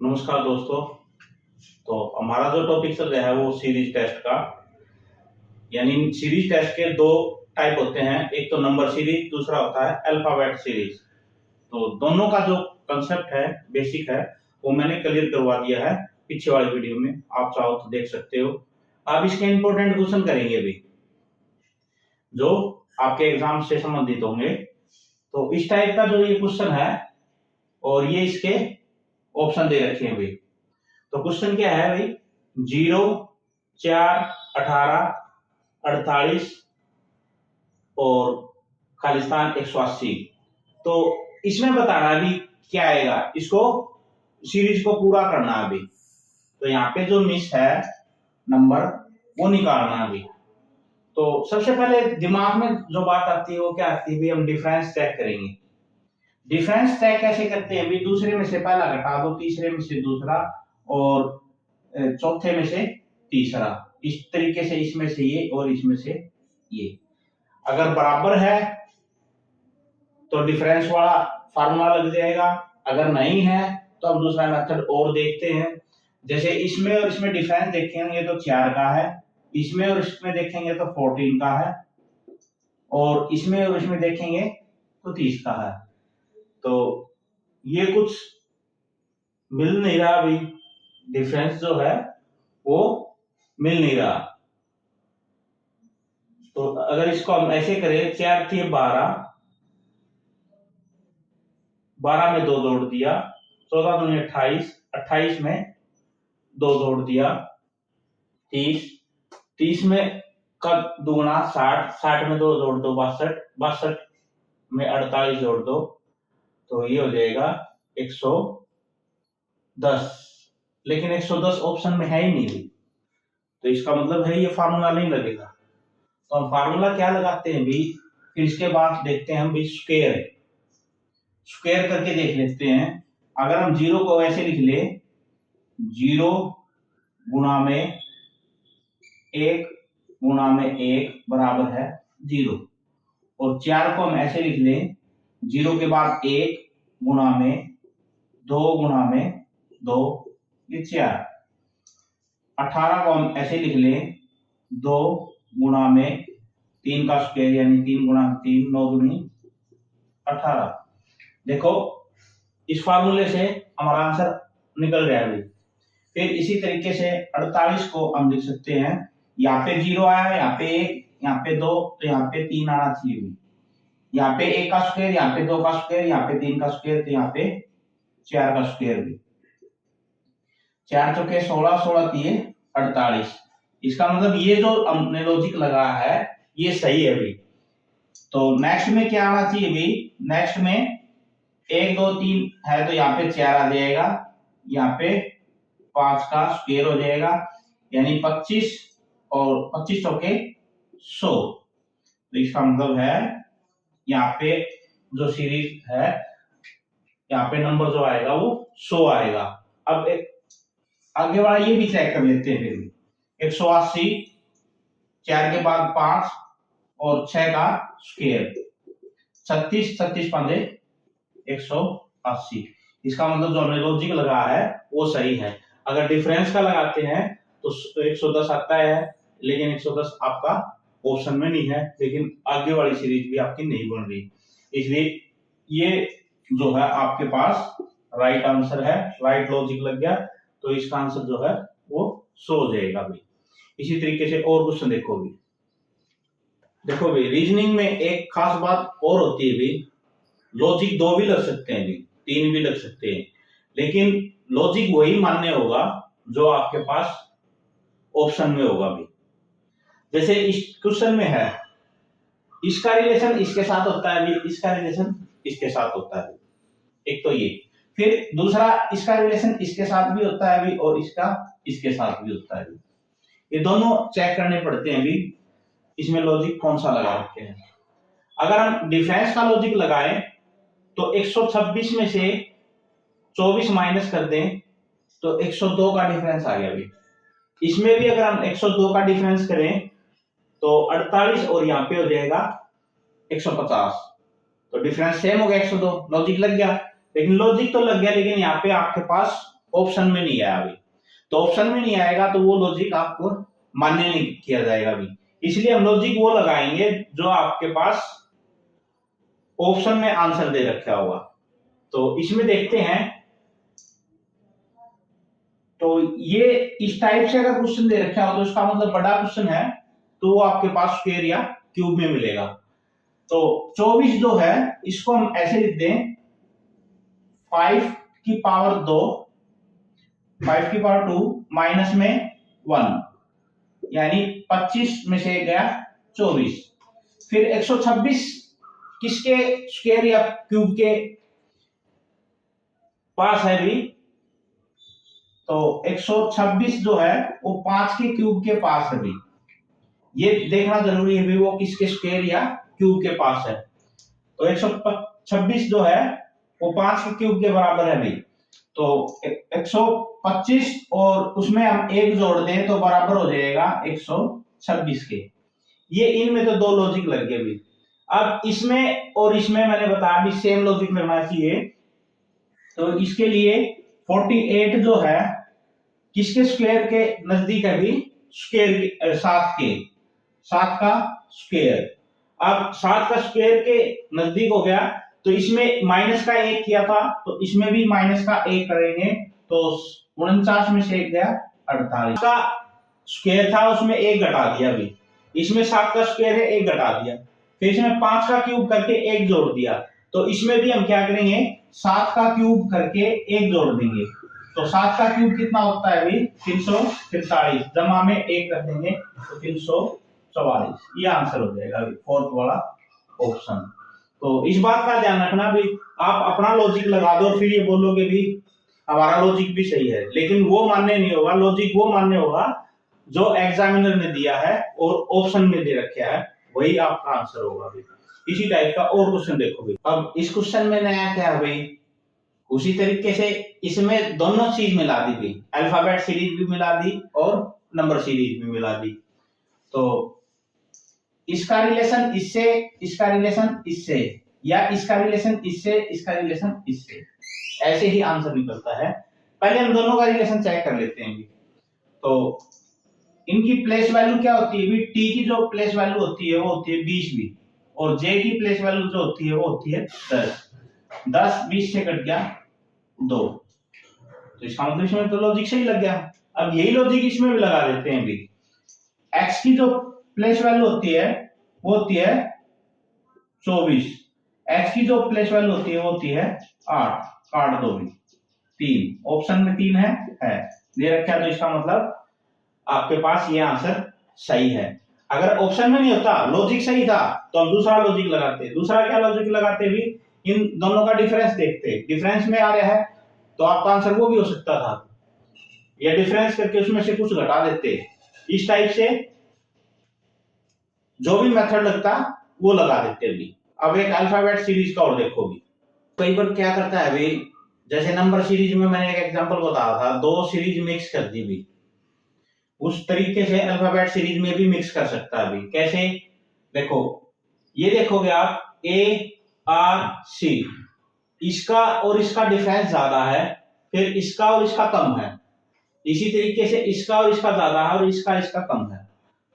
नमस्कार दोस्तों। तो हमारा जो टॉपिक चल रहा है वो सीरीज टेस्ट का, यानी सीरीज टेस्ट के दो टाइप होते हैं, एक तो नंबर सीरीज, दूसरा होता है अल्फाबेट सीरीज। तो दोनों का जो कंसेप्ट है, बेसिक है, वो मैंने क्लियर करवा दिया है पीछे वाली वीडियो में, आप चाहो तो देख सकते हो। आप इसके इंपॉर्टेंट क्वेश्चन करेंगे अभी जो आपके एग्जाम से संबंधित होंगे। तो इस टाइप का जो ये क्वेश्चन है और ये इसके ऑप्शन दे रखे हैं भाई। तो क्वेश्चन क्या है भाई, 0, 4, 18, 48 और खालिस्तान 180। तो इसमें बताना अभी क्या आएगा, इसको सीरीज को पूरा करना अभी। तो यहाँ पे जो मिस है नंबर वो निकालना अभी। तो सबसे पहले दिमाग में जो बात आती है वो क्या आती है भाई, हम डिफरेंस चेक करेंगे। डिफरेंस चेक कैसे करते हैं भाई, दूसरे में से पहला घटा दो, तीसरे में से दूसरा और चौथे में से तीसरा, इस तरीके से इसमें से ये और इसमें से ये। अगर बराबर है तो डिफरेंस वाला फार्मूला लग जाएगा, अगर नहीं है तो हम दूसरा मेथड और देखते हैं। जैसे इसमें और इसमें डिफरेंस देखेंगे तो 4 का है, इसमें और इसमें देखेंगे तो 14 का है, और इसमें और इसमें देखेंगे तो 30 का है। तो ये कुछ मिल नहीं रहा अभी, डिफरेंस जो है वो मिल नहीं रहा। तो अगर इसको हम ऐसे करें, 4 थी 12, 12 में 2 जोड़ दिया, 14 दूनी 28, 28 में 2 जोड़ दिया 30, 30 में का दुगुना 60, 60 में 2 जोड़ दो 62, 62 में 48 जोड़ दो, तो ये हो जाएगा 110। लेकिन 110 ऑप्शन में है ही नहीं, तो इसका मतलब है ये फार्मूला नहीं लगेगा। तो हम फार्मूला क्या लगाते हैं भी, फिर इसके बाद देखते हैं हम भी स्क्वायर है, स्क्वायर करके देख लेते हैं। अगर हम 0 को ऐसे लिख ले, 0 गुणा में 1 गुणा में 1 बराबर है 0, और 4 को हम ऐसे लिख लें, 0 के बाद 1 गुणा में 2 गुणा में 2, ये 4। 18 को हम ऐसे लिख लें, 2 गुणा में 3 का स्क्वायर यानी 3 गुणा 3, 9 दूनी 18। देखो इस फार्मूले से हमारा आंसर निकल गया है। फिर इसी तरीके से 48 को हम लिख सकते हैं, यहाँ पे 0 आया, यहाँ पे 1, यहाँ पे 2, तो यहाँ पे 3 आना चाहिए। यहाँ पे 1 का स्क्वायर, यहाँ पे 2 का स्क्वायर, यहाँ पे 3 का स्क्वायर, तो यहाँ पे 4 का स्क्वायर भी। 4 चौके 16, 16 3 48। इसका मतलब ये जो हमने लॉजिक लगाया है ये सही है भाई। तो नेक्स्ट में क्या आना चाहिए भाई, नेक्स्ट में 1 2 3 है तो यहाँ पे 4 आ जाएगा, यहाँ पे 5 का स्क्वायर हो जाएगा यानी 25, और 25 चौके 100। तो इसका मतलब है यहाँ पे जो सीरीज है, यहाँ पे नंबर जो आएगा वो 100 आएगा। अब एक आगे वाला ये भी चेक कर लेते हैं। फिर 180, 4 के बाद 5 और 6 का स्क्वायर 36, 36 5 180। इसका मतलब जो हमने लॉजिक लगा है वो सही है। अगर डिफरेंस का लगाते हैं तो 110 आता है, लेकिन 110 आपका ऑप्शन में नहीं है, लेकिन आगे वाली सीरीज भी आपकी नहीं बन रही, इसलिए ये जो है आपके पास राइट आंसर है, राइट लॉजिक लग गया, तो इसका आंसर जो है वो 100 हो जाएगा भाई। इसी तरीके से और क्वेश्चन देखो भी, देखो भाई रीजनिंग में एक खास बात और होती है भाई, लॉजिक 2 भी लग सकते हैं भाई, 3 भी लग सकते हैं, लेकिन लॉजिक वही मान्य होगा जो आपके पास ऑप्शन में होगा भाई। जैसे इस क्वेश्चन में है, इसका रिलेशन इसके साथ होता है भी, इसका रिलेशन इसके साथ होता है, एक तो ये। फिर दूसरा, इसका रिलेशन इसके साथ भी होता है भी और इसका इसके साथ भी होता है भी। ये दोनों चेक करने पड़ते हैं भी, इसमें लॉजिक कौन सा लगा रखे हैं। अगर हम डिफरेंस का लॉजिक लगाएं तो 126 में से 24 माइनस कर दें तो 102 का डिफरेंस आ गया भाई। इसमें भी अगर हम 102 का डिफरेंस करें तो 48 और यहाँ पे हो जाएगा 150, तो डिफरेंस सेम हो गया 102, लॉजिक लग गया। लेकिन लॉजिक तो लग गया, लेकिन यहाँ पे आपके पास ऑप्शन में नहीं आया अभी। तो ऑप्शन में नहीं आएगा तो वो लॉजिक आपको मान्य नहीं किया जाएगा अभी। इसलिए हम लॉजिक वो लगाएंगे जो आपके पास ऑप्शन में आंसर दे रखा होगा। तो इसमें देखते हैं, तो ये इस टाइप से अगर क्वेश्चन दे रखा हो तो इसका मतलब बड़ा क्वेश्चन है, तो वो आपके पास स्क्वायर या क्यूब में मिलेगा। तो 24 जो है इसको हम ऐसे लिख दें 5 की पावर 2, 5 की पावर 2 माइनस में 1, यानी 25 में से गया 24। फिर 126 किसके स्क्वायर या क्यूब के पास है भी, तो 126 जो है वो 5 के क्यूब के पास है भी। ये देखना जरूरी है भी वो किसके स्क्वायर या क्यूब के पास है। तो 126 जो है वो 5 के क्यूब के बराबर है भी। तो 125 और उसमें हम 1 जोड़ दें तो बराबर हो जाएगा 126 के। ये इनमें तो 2 लॉजिक लग गए भी। अब इसमें और इसमें मैंने बताया भी सेम लॉजिक लगना चाहिए। तो इसके लिए 48 जो है किसके स्क्वायर के नजदीक है भी, स्क्वायर 7 का स्क्वायर। अब 7 का स्क्वायर के नजदीक हो गया, तो इसमें माइनस का 1 किया था तो इसमें भी माइनस का 1 करेंगे, तो 49 में से 1 गया 48 का स्क्वायर था उसमें 1 घटा दिया भी। इसमें 7 का स्क्वायर है 1 घटा दिया, फिर इसमें 5 का क्यूब करके 1 जोड़ दिया। तो इसमें भी हम क्या करेंगे 7 का क्यूब करके 1 जोड़ देंगे। तो 7 का क्यूब कितना होता है अभी 343, जमा में 1 कर देंगे तो 344। ये आंसर हो जाएगा अभी फोर्थ वाला ऑप्शन। तो इस बात का ध्यान रखना भी, आप अपना लॉजिक लगा दो फिर ये बोलोगे भी हमारा लॉजिक भी सही है, लेकिन वो मान्य नहीं होगा। लॉजिक वो मान्य होगा जो एग्जामिनर ने दिया है और ऑप्शन में दे रखा है, वही आपका आंसर होगा भी। इसी टाइप का और क्वेश्चन देखो भी। अब इस क्वेश्चन में नया क्या है भाई, उसी तरीके से इसमें दोनों चीज मिला दी भी, अल्फाबेट सीरीज भी मिला दी और नंबर सीरीज भी मिला दी। तो इसका रिलेशन इससे, इसका रिलेशन इससे, या इसका रिलेशन इससे, इसका रिलेशन इससे, ऐसे ही आंसर निकलता है। पहले हम दोनों का रिलेशन चेक कर लेते हैं भी। तो इनकी प्लेस वैल्यू क्या होती है भी, टी की जो प्लेस वैल्यू होती है वो होती है 20 भी, और जे की प्लेस वैल्यू जो होती है वो होती है 10। 10 20 से कट गया 2, तो इसका मतलब इसमें तो लॉजिक सही लग गया। अब यही लॉजिक इसमें भी लगा देते हैं भी। एक्स की जो प्लेस वैल्यू होती है वो होती है 24, एक्स की जो प्लेस वैल्यू होती है वो होती है 8, काट दो भी 3, ऑप्शन में 3 है दे रखा है, तो इसका मतलब आपके पास ये आंसर सही है। अगर ऑप्शन में नहीं होता लॉजिक सही था तो हम दूसरा लॉजिक लगाते। दूसरा क्या लॉजिक लगाते भी, इन दोनों का डिफरेंस देखते, डिफरेंस में आ रहा है तो आपका आंसर वो भी हो सकता था, या डिफरेंस करके उसमें से कुछ घटा देते। इस टाइप से जो भी मेथड लगता वो लगा देते भी। अब एक अल्फाबेट सीरीज का और देखो भी, कई बार क्या करता है भी, जैसे नंबर सीरीज में मैंने एक एग्जांपल बताया था, 2 सीरीज मिक्स कर दी भी, उस तरीके से अल्फाबेट सीरीज में भी मिक्स कर सकता है भी। कैसे देखो, ये देखोगे आप ए आर सी, इसका और इसका डिफरेंस ज्यादा है, फिर इसका और इसका कम है। इसी तरीके से इसका और इसका ज्यादा है और इसका कम है।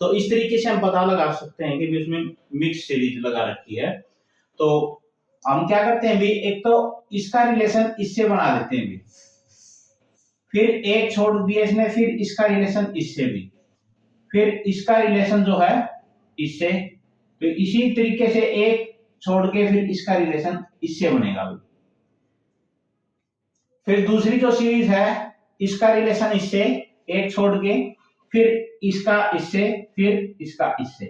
तो इस तरीके से हम पता लगा सकते हैं कि भी उसमें मिक्स सीरीज लगा रखी है। तो हम क्या करते हैं भी, एक तो इसका रिलेशन इससे बना देते हैं भी, फिर एक छोड़ दिया इसने, फिर इसका रिलेशन इससे भी, फिर इसका रिलेशन जो है इससे, तो इसी तरीके से एक छोड़ के फिर इसका रिलेशन इससे बनेगा भी। फिर दूसरी जो सीरीज है इसका रिलेशन इससे, एक छोड़ के फिर इसका इससे, फिर इसका इससे।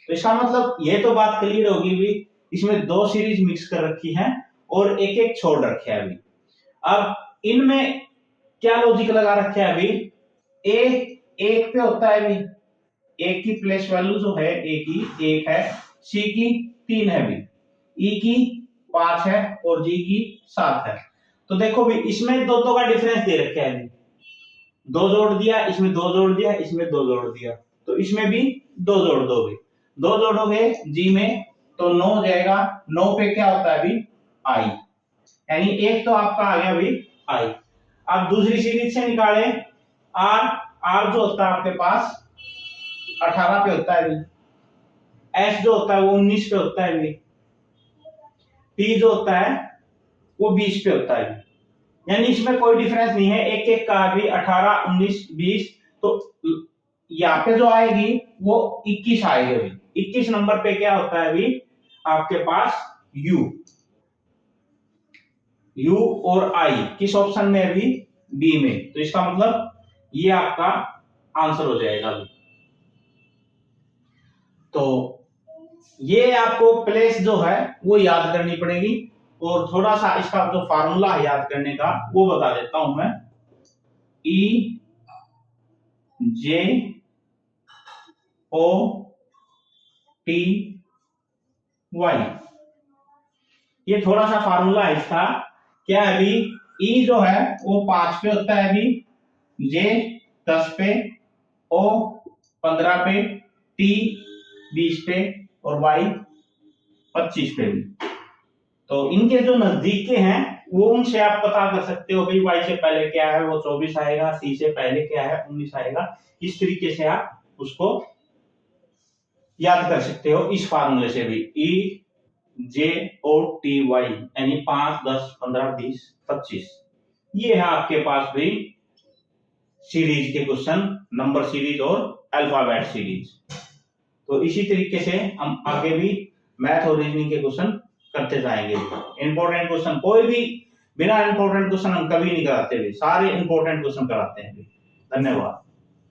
तो इसका मतलब ये तो बात क्लियर होगी भी, इसमें 2 सीरीज मिक्स कर रखी है और एक एक छोड़ रखे है अभी। अब इनमें क्या लॉजिक लगा रखे है अभी, ए 1 पे होता है अभी, ए की प्लेस वैल्यू जो है ए की 1 है, सी की 3 है अभी, ई की 5 है और जी की 7 है। तो देखो भी इसमें दो का डिफरेंस दे रखे है, 2 जोड़ दिया, इसमें 2 जोड़ दिया, इसमें 2 जोड़ दिया, तो इसमें भी 2 जोड़ दोगे, 2 जोड़ोगे जी में तो 9 हो जाएगा। 9 पे क्या होता है अभी आई, यानी एक तो आपका आ गया अभी आई। आप दूसरी सीरीज से निकाले आर, आर जो होता है आपके पास 18 पे होता है अभी, एस जो होता है वो 19 पे होता है अभी, टी जो होता है वो 20 पे होता है, यानी इसमें कोई डिफरेंस नहीं है, एक एक का भी 18, 19, 20, तो यहाँ पे जो आएगी वो 21 आएगी अभी। 21 नंबर पे क्या होता है अभी आपके पास यू और आई, किस ऑप्शन में अभी बी में, तो इसका मतलब ये आपका आंसर हो जाएगा अभी। तो ये आपको प्लेस जो है वो याद करनी पड़ेगी, और थोड़ा सा इसका जो फार्मूला है याद करने का वो बता देता हूं मैं। ई जे ओ टी वाई, ये थोड़ा सा फार्मूला है इसका। क्या है अभी ई जो है वो 5 पे होता है अभी, जे 10 पे, ओ 15 पे, टी 20 पे और वाई 25 पे भी। तो इनके जो नजदीक के हैं वो उनसे आप पता कर सकते हो भाई वाई से पहले क्या है वो 24 आएगा, सी से पहले क्या है 19 आएगा। इस तरीके से आप उसको याद कर सकते हो इस फार्मूले से भी। ई जे ओ टी वाई यानी 5, 10, 15, 20, 25, ये है आपके पास भी सीरीज के क्वेश्चन, नंबर सीरीज और अल्फाबेट सीरीज। तो इसी तरीके से हम आगे भी मैथ और रीजनिंग के क्वेश्चन करते जाएंगे। इंपॉर्टेंट क्वेश्चन कोई भी बिना इंपॉर्टेंट क्वेश्चन हम कभी नहीं कराते, भी सारे इंपॉर्टेंट क्वेश्चन कराते हैं। धन्यवाद।